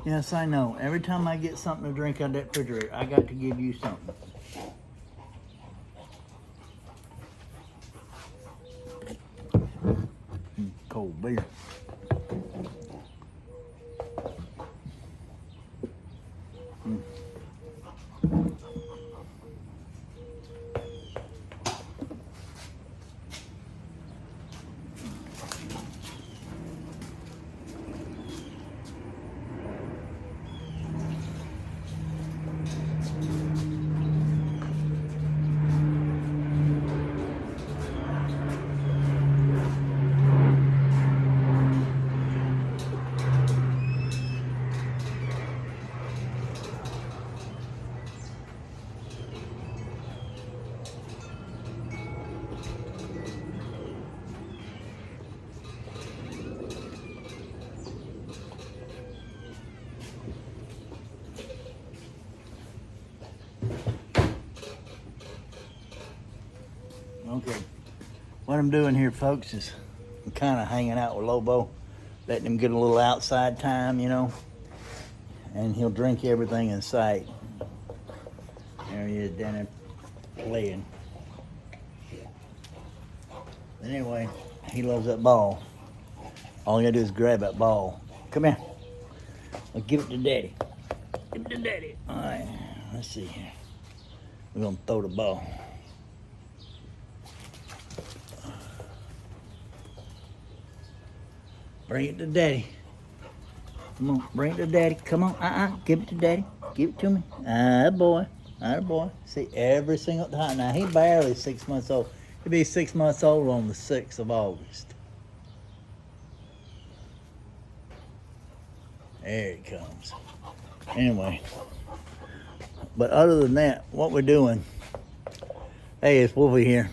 Yes, I know. Every time I get something to drink out of that refrigerator, I got to give you something. Cold beer. Okay, what I'm doing here, folks, is I'm kind of hanging out with Lobo, letting him get a little outside time, you know, and he'll drink everything in sight. There he is down there playing. But anyway, he loves that ball. All you gotta do is grab that ball. Come here. I'll give it to Daddy. Give it to Daddy. All right, let's see here. We're gonna throw the ball. Bring it to Daddy. Come on, bring it to Daddy. Come on, give it to Daddy. Give it to me. Boy, boy. See, every single time. Now, he barely 6 months old. He'll be 6 months old on the 6th of August. There it comes. Anyway, but other than that, what we're doing, hey, it's Wolfie here.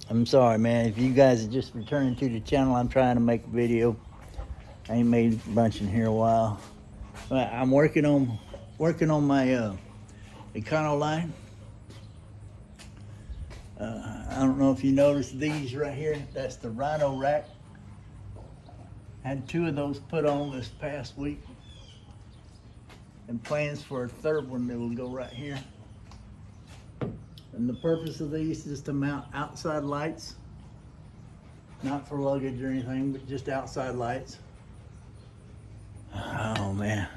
I'm sorry, man. If you guys are just returning to the channel, I'm trying to make a video. I ain't made a bunch in here a while. But I'm working on my Econo line. I don't know if you noticed these right here. That's the Rhino rack. Had 2 of those put on this past week. And plans for a third one that will go right here. And the purpose of these is to mount outside lights. Not for luggage or anything, but just outside lights. Oh man,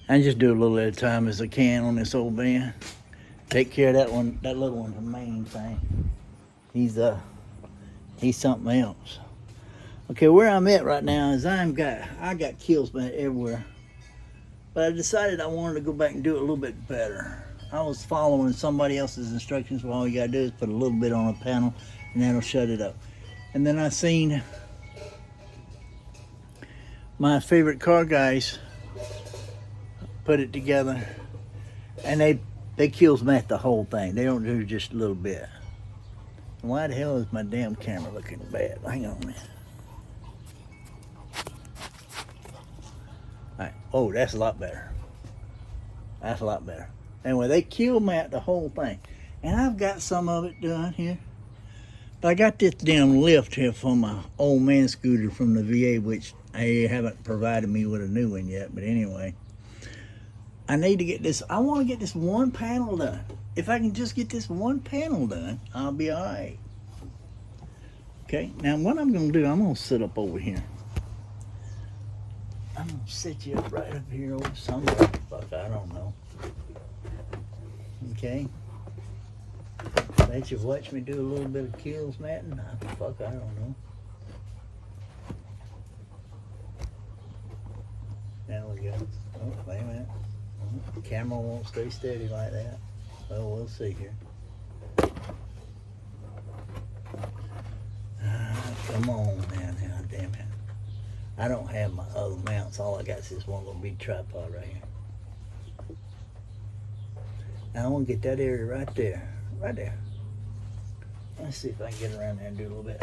I just do a little at a time as I can on this old van. Take care of that one. That little one's the main thing. He's something else. Okay, where I'm at right now is I got kills everywhere, but I decided I wanted to go back and do it a little bit better. I was following somebody else's instructions where all you gotta do is put a little bit on a panel and that'll shut it up. And then I seen my favorite car guys put it together, and they kills mat the whole thing. They don't do just a little bit. Why the hell is my damn camera looking bad? Hang on a minute. All right. Oh, that's a lot better. That's a lot better. Anyway, they kill mat the whole thing, and I've got some of it done here. But I got this damn lift here for my old man scooter from the VA, which they haven't provided me with a new one yet. But anyway, I need to get this. I want to get this one panel done. If I can just get this one panel done, I'll be all right. Okay, now what I'm going to do, I'm going to sit up over here. I'm going to set you up right up here over somewhere. Fuck, I don't know. Okay. Let you watch me do a little bit of kills matting. Fuck, I don't know. Now we go. Oh, wait a minute. The camera won't stay steady like that. Well, we'll see here. Come on now, damn it. I don't have my other mounts. All I got is this one little big tripod right here. Now I want to get that area right there. Right there. Let's see if I can get around there and do a little bit.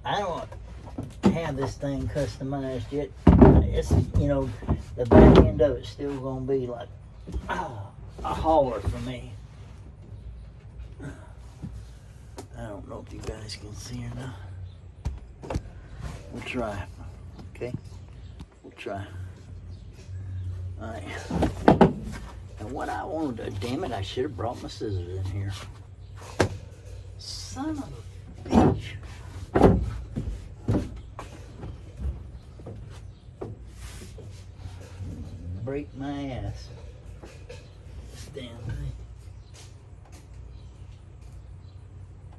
I don't have this thing customized yet. It's, you know, the back end of it's still gonna be like a hauler for me. I don't know if you guys can see or not. We'll try. Okay, we'll try. All right. And what I want to do, damn it, I should have brought my scissors in here. Son of a bitch. Break my ass. This damn thing.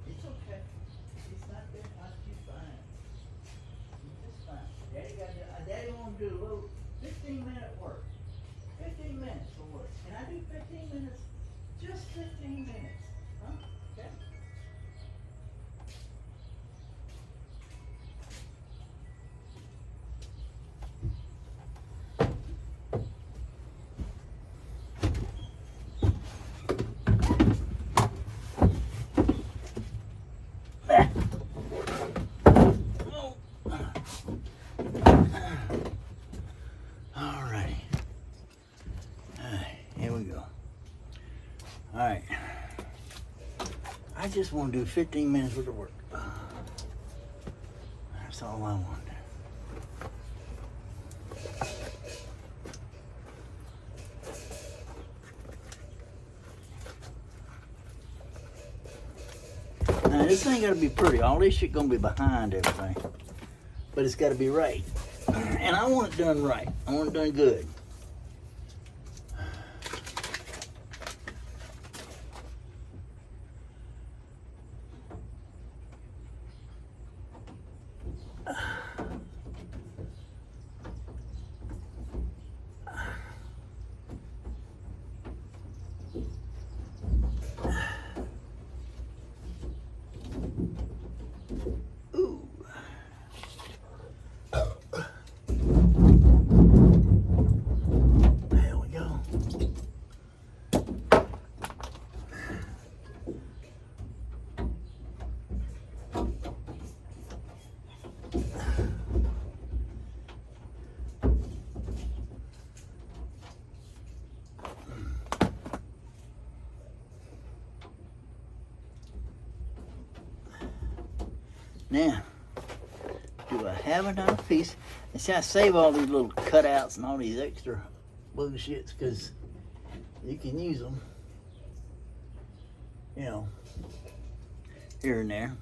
It's okay. It's not that hot. You're fine. You're just fine. Daddy want to do a little 15-minute work. 15 minutes for work. Can I do 15 minutes? Just 15 minutes. Huh? Okay. Alright, I just want to do 15 minutes worth of work. That's all I want. Now this ain't gotta be pretty. All this shit gonna be behind everything. But it's gotta be right. And I want it done right. I want it done good. Now, do I have enough piece? And see, I save all these little cutouts and all these extra bullshits because you can use them, you know, here and there.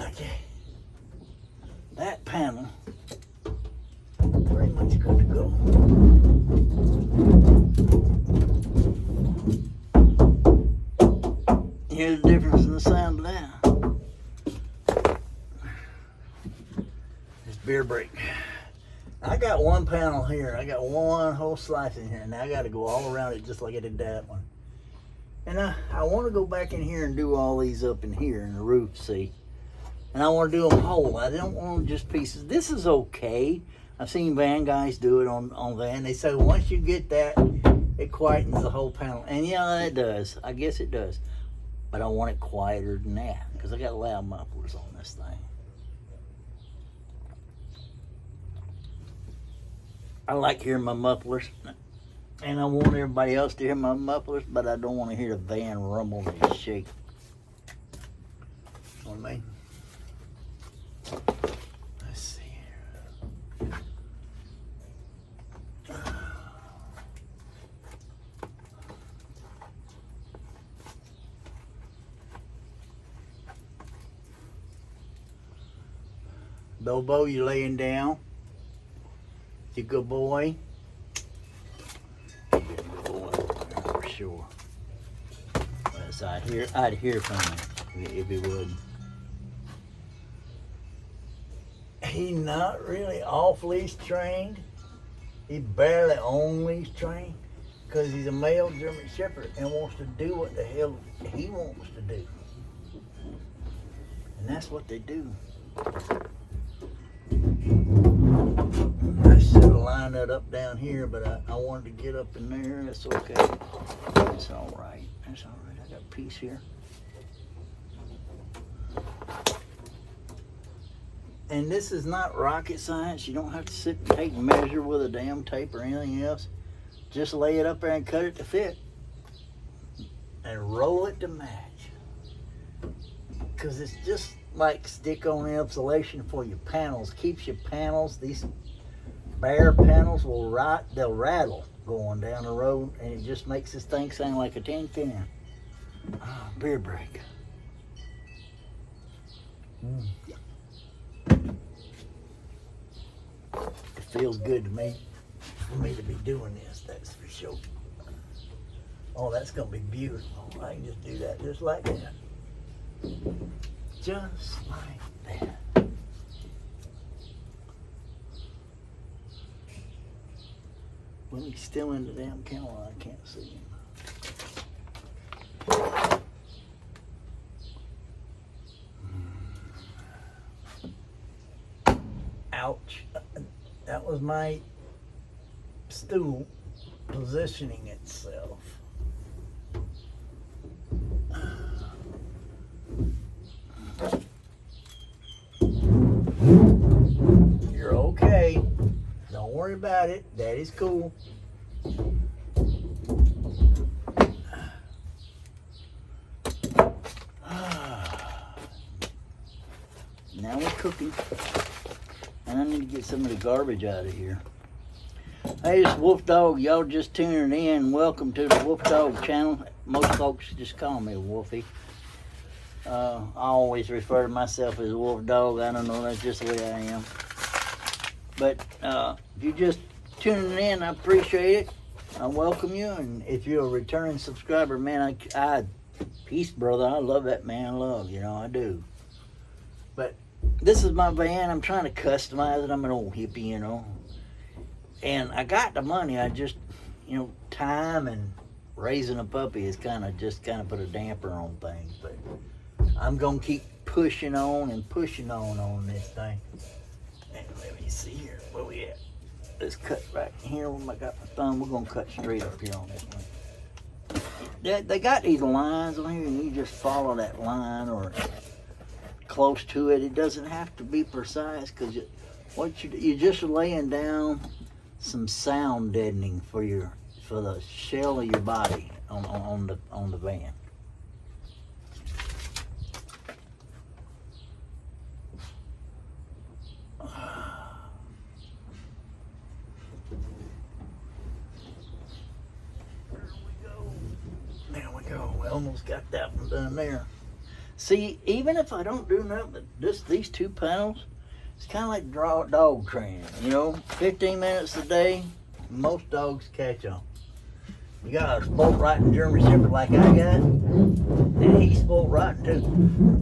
Okay, that panel pretty much good to go. Here's the difference in the sound of that. This beer break. I got one panel here. I got one whole slice in here. Now I got to go all around it just like I did that one. And I want to go back in here and do all these up in here in the roof, see? And I want to do them whole. I don't want them just pieces. This is okay. I've seen van guys do it on van. They say once you get that, it quietens the whole panel. And yeah, it does. I guess it does. But I want it quieter than that because I got loud mufflers on this thing. I like hearing my mufflers. And I want everybody else to hear my mufflers, but I don't want to hear the van rumble and shake. You know what I mean? Let's see here. Bobo, you laying down? You good boy? Good boy, for sure. so I'd hear from him if he would. He's not really off leash trained. He's barely on leash trained because he's a male German Shepherd and wants to do what the hell he wants to do. And that's what they do. I should have lined that up down here, but I wanted to get up in there. That's okay. That's all right. That's all right. I got a piece here. And this is not rocket science. You don't have to sit and take measure with a damn tape or anything else. Just lay it up there and cut it to fit. And roll it to match. Because it's just like stick-on insulation for your panels. Keeps your panels, these bare panels they'll rattle going down the road, and it just makes this thing sound like a tin can. Oh, beer break. It feels good to me for me to be doing this, that's for sure. Oh, that's gonna be beautiful. I can just do that just like that. Just like that. Well, he's still in the damn kennel. I can't see him. Ouch. That was my stool positioning itself. You're okay. Don't worry about it. Daddy's cool. Now we're cooking. And I need to get some of the garbage out of here. Hey, it's Wolf Dog. Y'all just tuning in. Welcome to the Wolf Dog channel. Most folks just call me Wolfie. I always refer to myself as Wolf Dog. I don't know, that's just the way I am. But if you're just tuning in, I appreciate it. I welcome you. And if you're a returning subscriber, man, I peace, brother. I love that man love, you know, I do. But this is my van. I'm trying to customize it. I'm an old hippie, you know. And I got the money. I just, you know, time and raising a puppy has kind of put a damper on things. But I'm going to keep pushing on and pushing on this thing. And let me see here. Where we at? Let's cut right here. When I got my thumb, we're going to cut straight up here on this one. They got these lines on here, and you just follow that line or close to it. It doesn't have to be precise because you're just laying down some sound deadening for the shell of your body on the van. There we go. We almost got that one done there. See, even if I don't do nothing but just these two panels, it's kind of like dog training, you know, 15 minutes a day, most dogs catch on. You got a spolt rotten German Shepherd like I got, and he's spolt rotten too.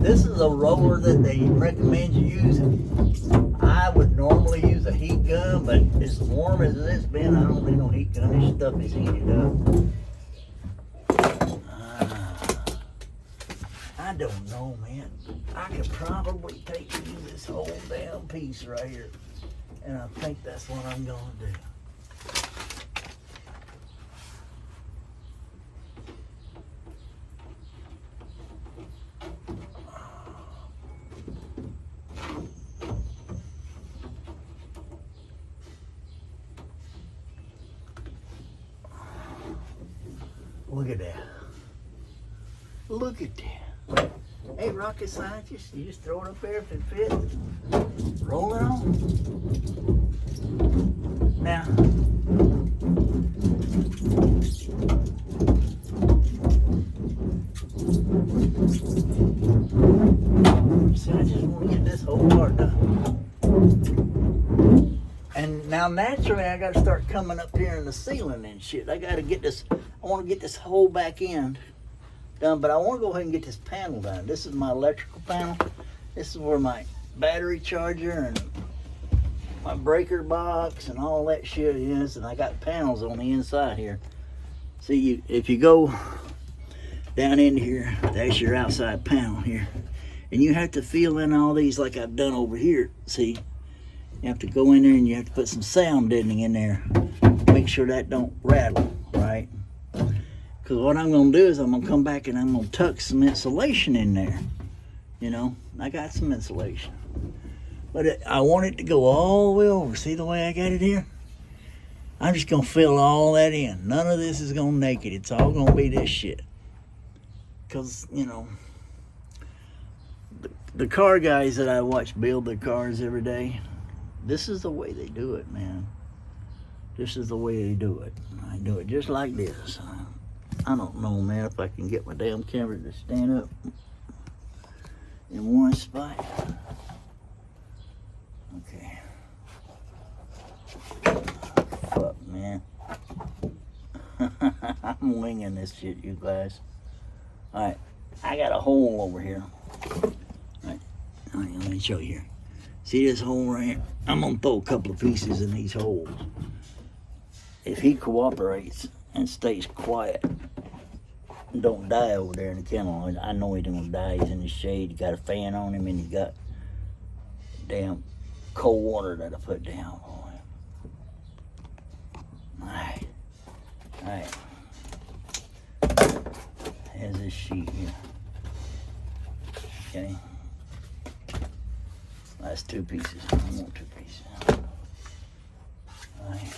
This is a roller that they recommend you using. I would normally use a heat gun, but as warm as it's been, I don't need no heat gun. This stuff is heated up. I don't know, man. I could probably take you this whole damn piece right here. And I think that's what I'm going to do. Look at that. Look at that. Hey, rocket scientist, you just throw it up there if it fits. Roll it on. Now, see, I just want to get this whole part done. And now naturally I got to start coming up here in the ceiling and shit. I got to get this, I want to get this whole back end done, but I want to go ahead and get this panel done. This is my electrical panel. This is where my battery charger and my breaker box and all that shit is, and I got panels on the inside here. See, if you go down into here, that's your outside panel here, and you have to fill in all these like I've done over here. See, you have to go in there and you have to put some sound deadening in there. Make sure that don't rattle, right? Because what I'm going to do is I'm going to come back and I'm going to tuck some insulation in there. You know, I got some insulation. But I want it to go all the way over. See the way I got it here? I'm just going to fill all that in. None of this is going to make it. It's all going to be this shit. Because, you know, the car guys that I watch build their cars every day, this is the way they do it, man. This is the way they do it. I do it just like this. I don't know, man, if I can get my damn camera to stand up in one spot. Okay. Fuck, man. I'm winging this shit, you guys. Alright, I got a hole over here. Alright, let me show you here. See this hole right here? I'm gonna throw a couple of pieces in these holes. If he cooperates and stays quiet, don't die over there in the kennel. I know he don't die. He's in the shade. He got a fan on him, and he got damn cold water that I put down on him. Alright. Alright. Here's this sheet here. Okay. That's 2 pieces. I want 2 pieces. Alright.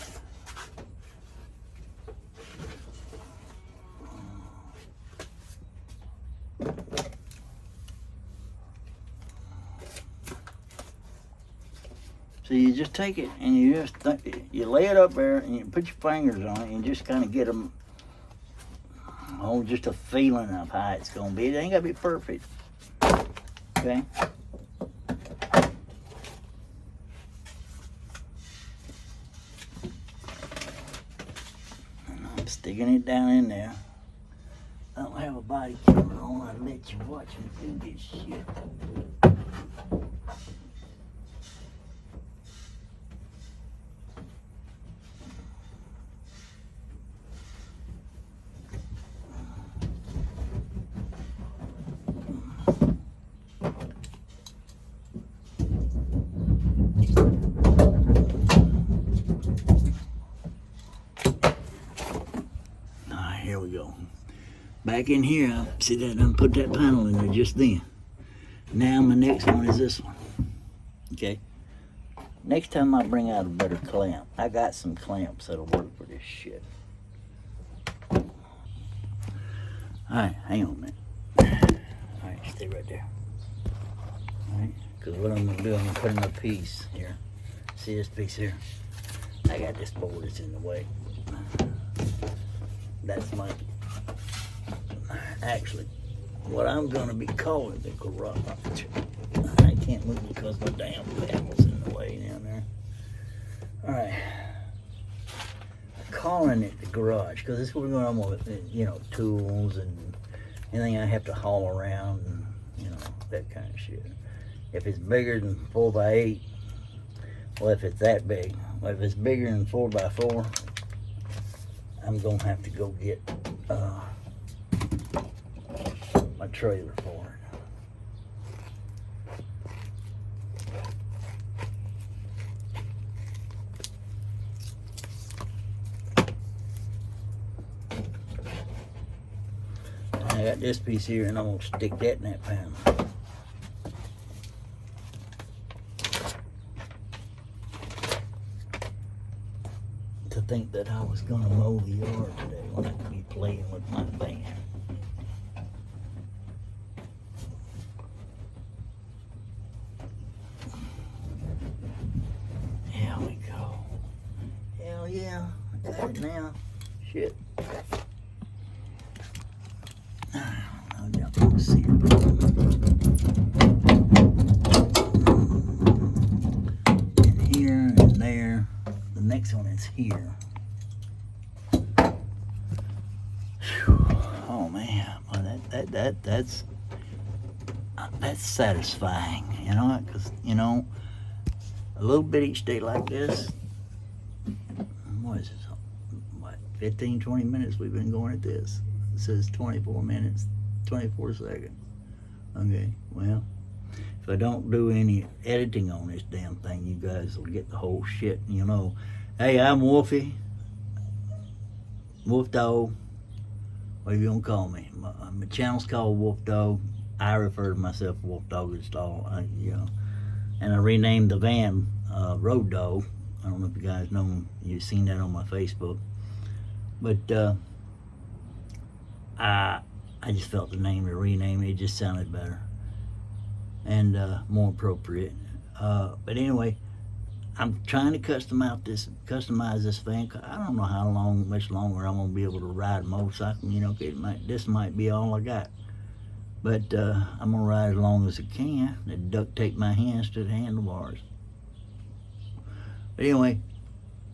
So you just take it and you just you lay it up there and you put your fingers on it and just kind of get them, oh, just a feeling of how it's gonna be. It ain't gotta be perfect, okay? And I'm sticking it down in there. I don't have a body camera on. I'll let you watch me do this shit. Here we go. Back in here, see that I put that panel in there just then. Now my next one is this one. Okay. Next time I bring out a better clamp. I got some clamps that'll work for this shit. Alright, hang on a minute. Alright, stay right there. Alright, because what I'm gonna do, I'm gonna put in a piece here. See this piece here? I got this board that's in the way. That's my, actually, what I'm gonna be calling the garage. I can't move because my damn panel's in the way down there. All right, I'm calling it the garage because this is where we're going with, you know, tools and anything I have to haul around and, you know, that kind of shit. If it's bigger than 4x8, well, if it's that big, well, if it's bigger than 4x4, I'm gonna have to go get my trailer for it. I got this piece here and I'm gonna stick that in that panel. To think that I was gonna mow the yard today when I could be playing with my band. Here we go. Hell yeah, I got it now. Shit. I'll just see it. And here and there. The next one is here. Whew. Oh man, well, that's satisfying, you know, because, you know, a little bit each day like this, what is it, what, 15, 20 minutes we've been going at this. It says 24 minutes, 24 seconds. Okay, well, if I don't do any editing on this damn thing, you guys will get the whole shit, you know. Hey, I'm Woofy, Wolf Dog, whatever you gonna call me. My channel's called Wolf Dog. I refer to myself Wolf Dog install, you know, and I renamed the van Road Dog. I don't know if you guys know, you've seen that on my Facebook, but I just felt the name to rename it. It just sounded better and more appropriate. But anyway, I'm trying to customize this van. I don't know how much longer I'm gonna be able to ride a motorcycle. You know, this might be all I got. But I'm gonna ride as long as I can and duct tape my hands to the handlebars. But anyway,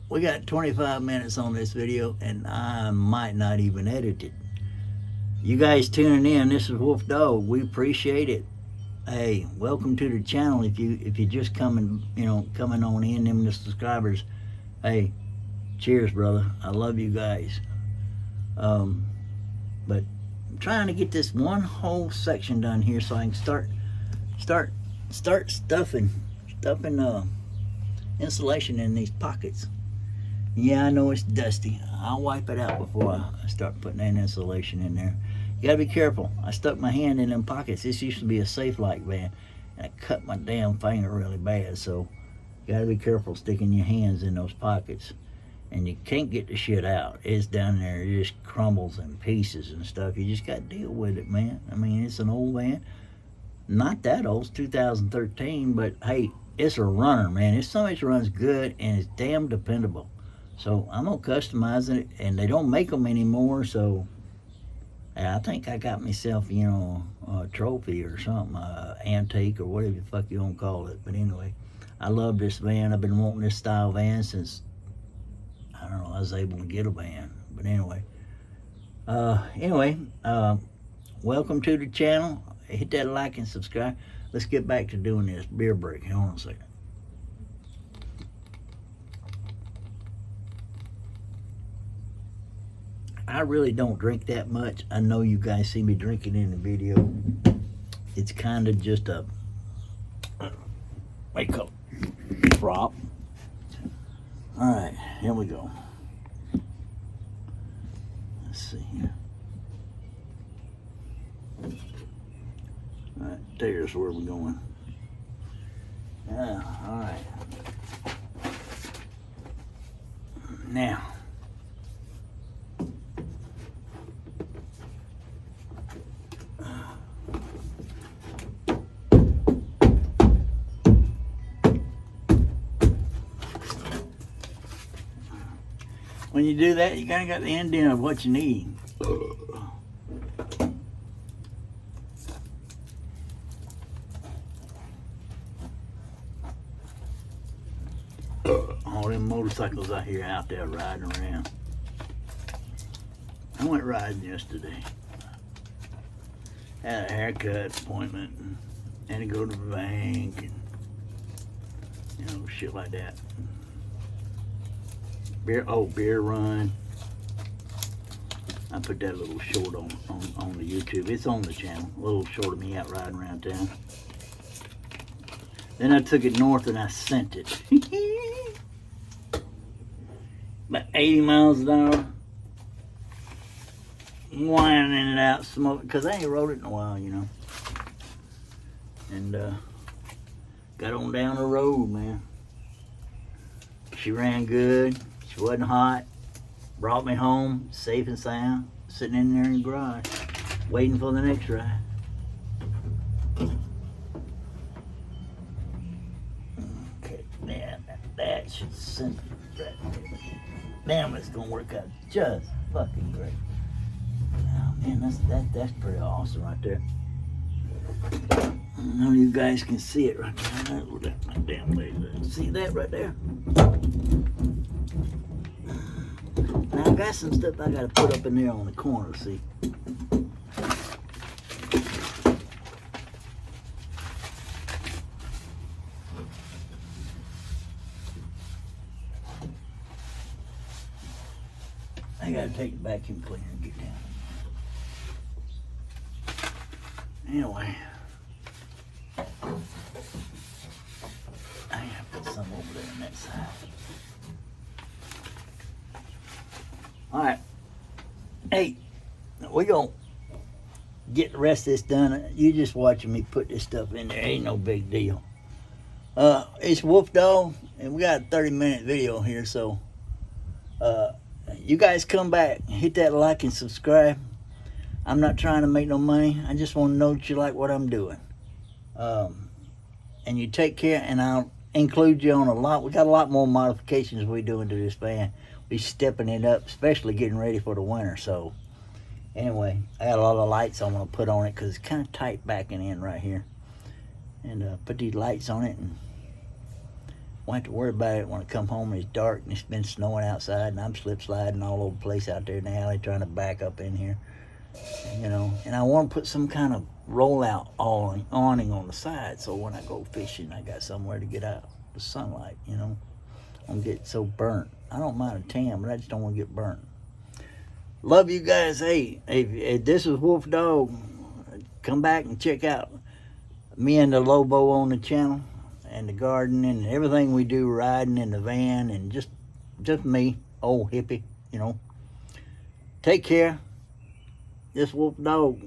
we got 25 minutes on this video, and I might not even edit it. You guys tuning in, this is Wolf Dog. We appreciate it. Hey, welcome to the channel. If you just coming on in, them the subscribers. Hey, cheers, brother. I love you guys. But I'm trying to get this one whole section done here so I can start stuffing insulation in these pockets. Yeah, I know it's dusty. I'll wipe it out before I start putting that insulation in there. You gotta be careful. I stuck my hand in them pockets. This used to be a safe-like van, and I cut my damn finger really bad, so you gotta be careful sticking your hands in those pockets. And you can't get the shit out. It's down there, it just crumbles in pieces and stuff. You just gotta deal with it, man. I mean, it's an old van. Not that old, it's 2013, but hey, it's a runner, man. It's something that runs good and it's damn dependable. So I'm gonna customize it, and they don't make them anymore, so I think I got myself, you know, a trophy or something, antique or whatever the fuck you want to call it. But anyway, I love this van. I've been wanting this style van since, I don't know, I was able to get a van. But anyway, welcome to the channel. Hit that like and subscribe. Let's get back to doing this beer break. Hold on a second. I really don't drink that much. I know you guys see me drinking in the video. It's kind of just a wake up prop. All right, here we go. Let's see here. All right, there's where we're going. Yeah, all right. Now, when you do that, you kind of got the indent of what you need. All them motorcycles I hear out there riding around. I went riding yesterday. Had a haircut appointment and to go to the bank and, you know, shit like that. Beer run. I put that little short on the YouTube. It's on the channel. A little short of me out riding around town. Then I took it north and I sent it. About 80 miles an hour. Whining it out, smoking, because I ain't rode it in a while, you know. And got on down the road, man. She ran good. She wasn't hot. Brought me home, safe and sound, sitting in there in the garage, waiting for the next ride. Okay, man, that should send it right there. Damn, it's gonna work out just fucking great. Oh man, that's pretty awesome right there. I know you guys can see it right there. Look at my damn laser. See that right there? Now I got some stuff I gotta put up in there on the corner, see? gotta take the vacuum cleaner and get down. Anyway. I gotta put some over there on that side. Alright. Hey, we gonna get the rest of this done. You just watching me put this stuff in there. Ain't no big deal. It's Wolf Dog, and we got a 30-minute video here, so you guys come back, hit that like and subscribe. I'm not trying to make no money. I just want to know that you like what I'm doing. And you take care, and I'll include you on a lot. We got a lot more modifications we're doing to this van. We're stepping it up, especially getting ready for the winter. So anyway, I got a lot of lights I want to put on it because it's kind of tight backing in right here. And put these lights on it, and won't have to worry about it when I come home and it's dark and it's been snowing outside and I'm slip sliding all over the place out there in the alley trying to back up in here. You know, and I want to put some kind of rollout awning on the side, so when I go fishing I got somewhere to get out the sunlight, you know. I don't get so burnt. I don't mind a tan, but I just don't want to get burnt. Love you guys. Hey, if this is Wolf Dog, come back and check out me and the Lobo on the channel, and the garden and everything we do, riding in the van, and just me, old hippie, you know. Take care. This Wolf Dog.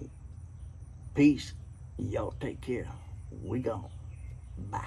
Peace. Y'all take care. We gone. Bye.